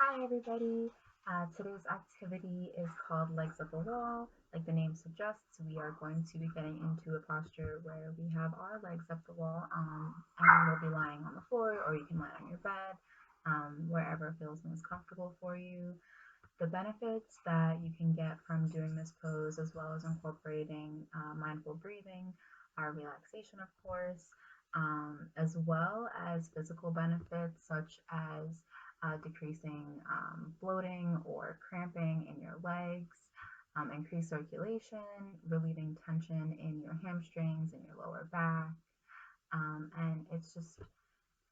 Hi everybody. Today's activity is called Legs Up the Wall. Like the name suggests, we are going to be getting into a posture where we have our legs up the wall, and we'll be lying on the floor, or you can lie on your bed, wherever feels most comfortable for you. The benefits that you can get from doing this pose, as well as incorporating mindful breathing, are relaxation, of course, as well as physical benefits such as decreasing bloating or cramping in your legs, increased circulation, relieving tension in your hamstrings and your lower back. And it's just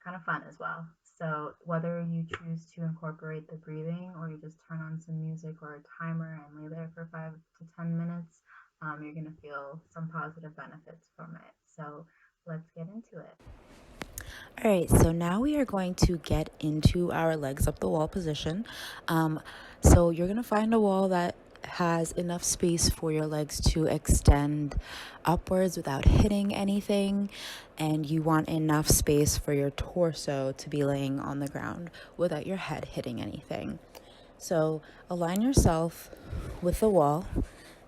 kind of fun as well. So, whether you choose to incorporate the breathing or you just turn on some music or a timer and lay there for 5 to 10 minutes, you're going to feel some positive benefits from it. So, let's get into it. All right, so now we are going to get into our legs up the wall position. So you're going to find a wall that has enough space for your legs to extend upwards without hitting anything, and you want enough space for your torso to be laying on the ground without your head hitting anything. So align yourself with the wall,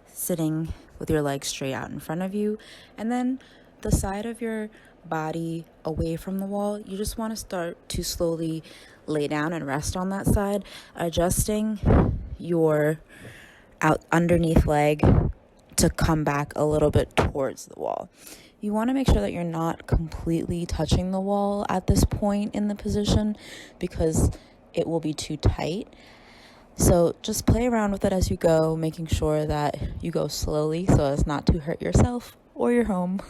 sitting with your legs straight out in front of you, and then the side of your body away from the wall. You just want to start to slowly lay down and rest on that side, adjusting your out underneath leg to come back a little bit towards the wall. You want to make sure that you're not completely touching the wall at this point in the position because it will be too tight. So just play around with it as you go, making sure that you go slowly so as not to hurt yourself or your home.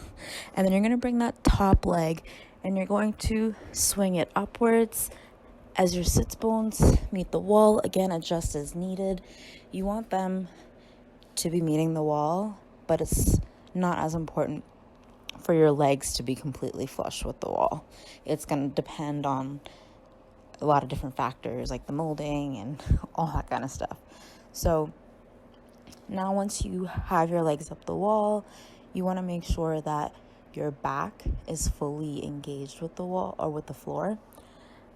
And then you're going to bring that top leg and you're going to swing it upwards as your sits bones meet the wall. Again, adjust as needed. You want them to be meeting the wall, but it's not as important for your legs to be completely flush with the wall. It's going to depend on a lot of different factors like the molding and all that kind of stuff. So now once you have your legs up the wall, you want to make sure that your back is fully engaged with the wall or with the floor,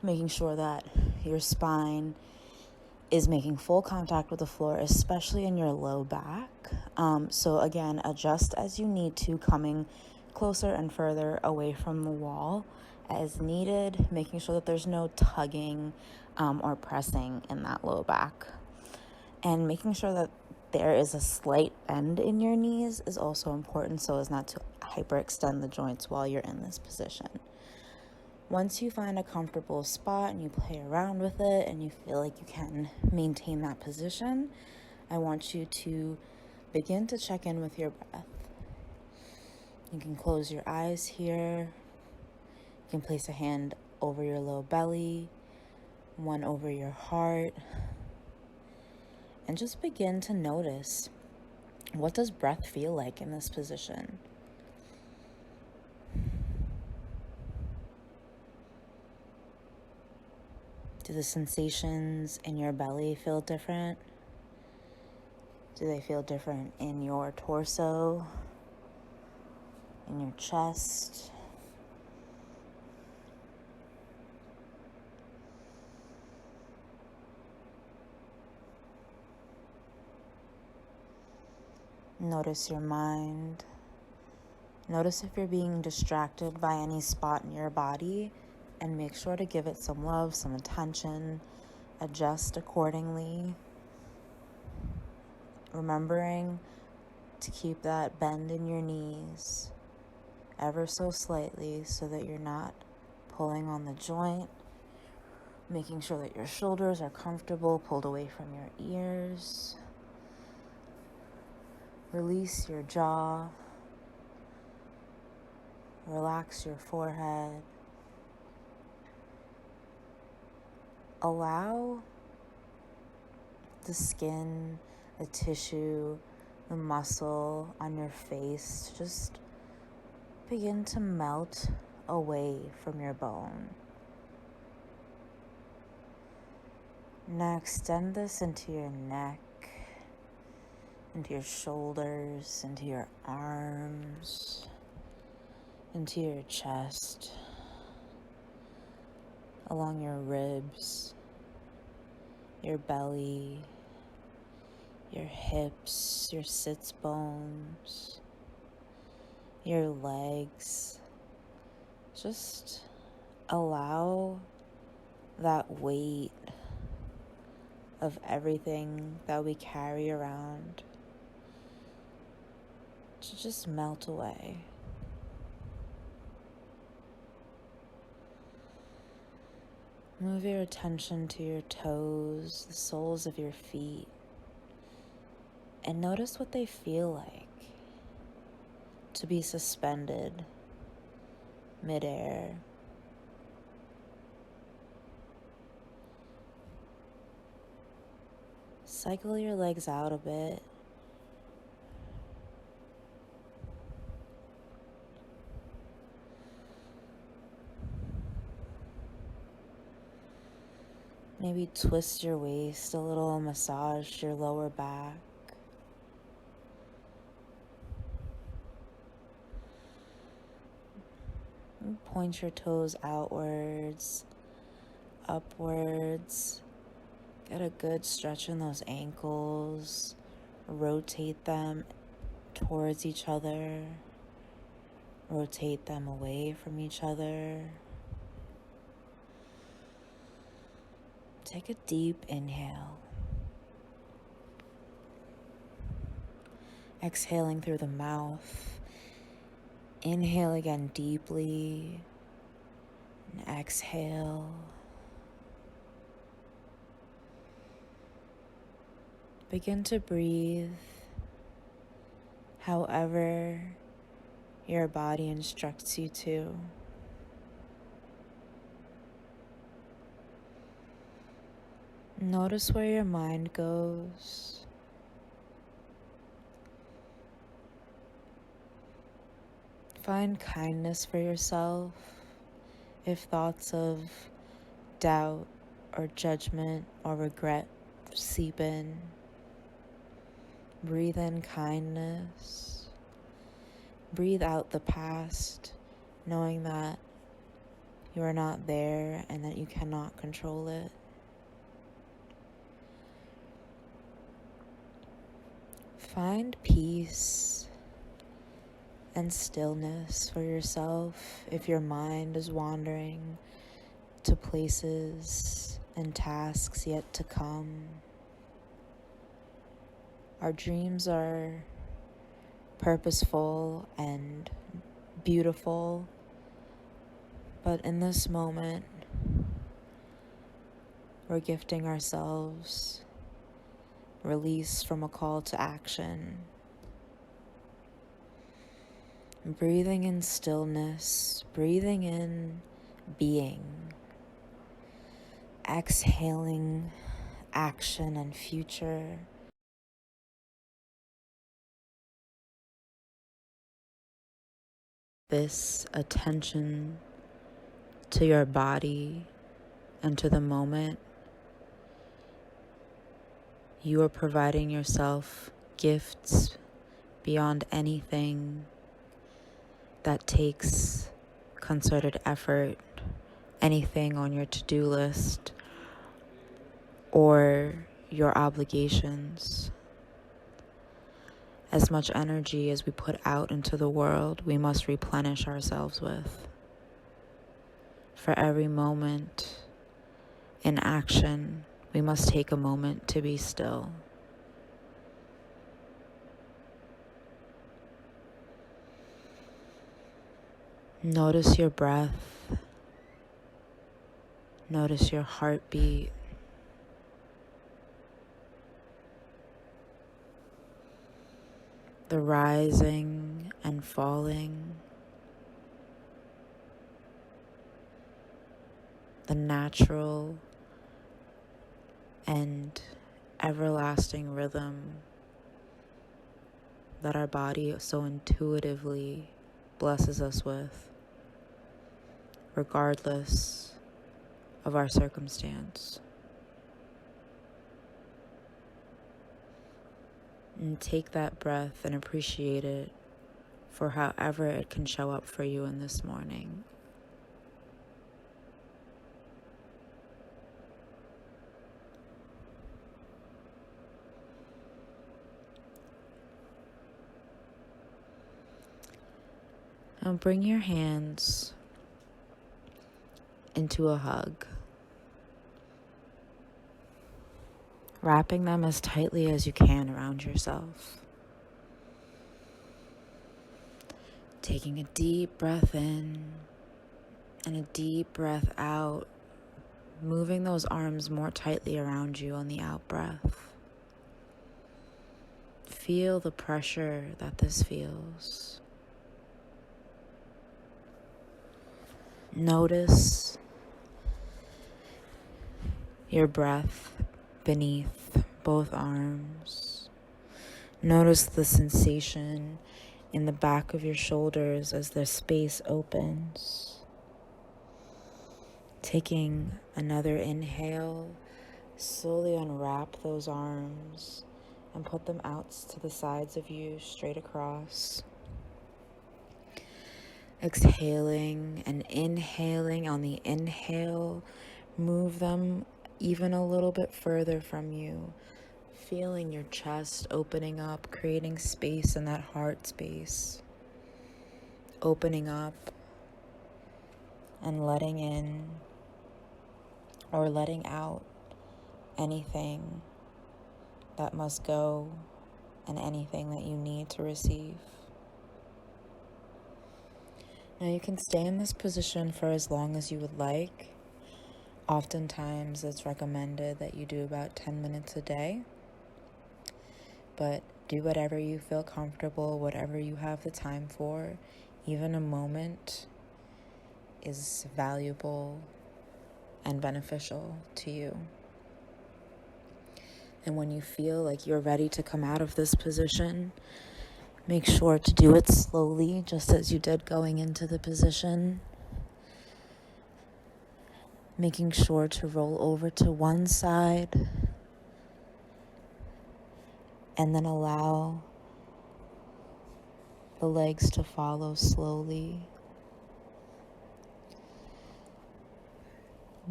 making sure that your spine is making full contact with the floor, especially in your low back. So again, adjust as you need to, coming closer and further away from the wall as needed, making sure that there's no tugging or pressing in that low back. And making sure that there is a slight bend in your knees is also important so as not to hyperextend the joints while you're in this position. Once you find a comfortable spot and you play around with it and you feel like you can maintain that position, I want you to begin to check in with your breath. You can close your eyes here. You can place a hand over your low belly, one over your heart, and just begin to notice, what does breath feel like in this position? Do the sensations in your belly feel different? Do they feel different in your torso, in your chest? Notice your mind. Notice if you're being distracted by any spot in your body, and make sure to give it some love, some attention. Adjust accordingly. Remembering to keep that bend in your knees ever so slightly so that you're not pulling on the joint. Making sure that your shoulders are comfortable, pulled away from your ears. Release your jaw. Relax your forehead. Allow the skin, the tissue, the muscle on your face to just begin to melt away from your bone. Now extend this into your neck, into your shoulders, into your arms, into your chest, along your ribs. your belly, your hips, your sits bones, your legs. Just allow that weight of everything that we carry around to just melt away. Move your attention to your toes, the soles of your feet, and notice what they feel like to be suspended midair. Cycle your legs out a bit. Maybe twist your waist a little, massage your lower back. Point your toes outwards, upwards. Get a good stretch in those ankles. Rotate them towards each other. Rotate them away from each other. Take a deep inhale. Exhaling through the mouth. Inhale again deeply. And exhale. Begin to breathe however your body instructs you to. Notice where your mind goes. Find kindness for yourself if thoughts of doubt or judgment or regret seep in. Breathe in kindness. Breathe out the past, knowing that you are not there and that you cannot control it. Find peace and stillness for yourself if your mind is wandering to places and tasks yet to come. Our dreams are purposeful and beautiful, but in this moment, we're gifting ourselves release from a call to action. Breathing in stillness, breathing in being, exhaling action and future. This attention to your body and to the moment, you are providing yourself gifts beyond anything that takes concerted effort, anything on your to-do list, or your obligations. As much energy as we put out into the world, we must replenish ourselves with. For every moment in action, we must take a moment to be still. Notice your breath. Notice your heartbeat. The rising and falling. The natural and everlasting rhythm that our body so intuitively blesses us with, regardless of our circumstance. And take that breath and appreciate it for however it can show up for you in this morning. Now bring your hands into a hug, wrapping them as tightly as you can around yourself. Taking a deep breath in and a deep breath out, moving those arms more tightly around you on the out breath. Feel the pressure that this feels. Notice your breath beneath both arms. Notice the sensation in the back of your shoulders as the space opens. Taking another inhale, slowly unwrap those arms and put them out to the sides of you, straight across. Exhaling and inhaling. On the inhale, move them even a little bit further from you, feeling your chest opening up, creating space in that heart space. Opening up and letting in or letting out anything that must go and anything that you need to receive. Now you can stay in this position for as long as you would like. Oftentimes it's recommended that you do about 10 minutes a day, but do whatever you feel comfortable, whatever you have the time for. Even a moment is valuable and beneficial to you. And when you feel like you're ready to come out of this position, make sure to do it slowly, just as you did going into the position. Making sure to roll over to one side and then allow the legs to follow slowly.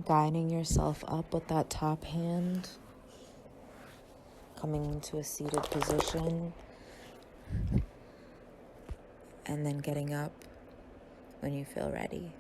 Guiding yourself up with that top hand, coming into a seated position, and then getting up when you feel ready.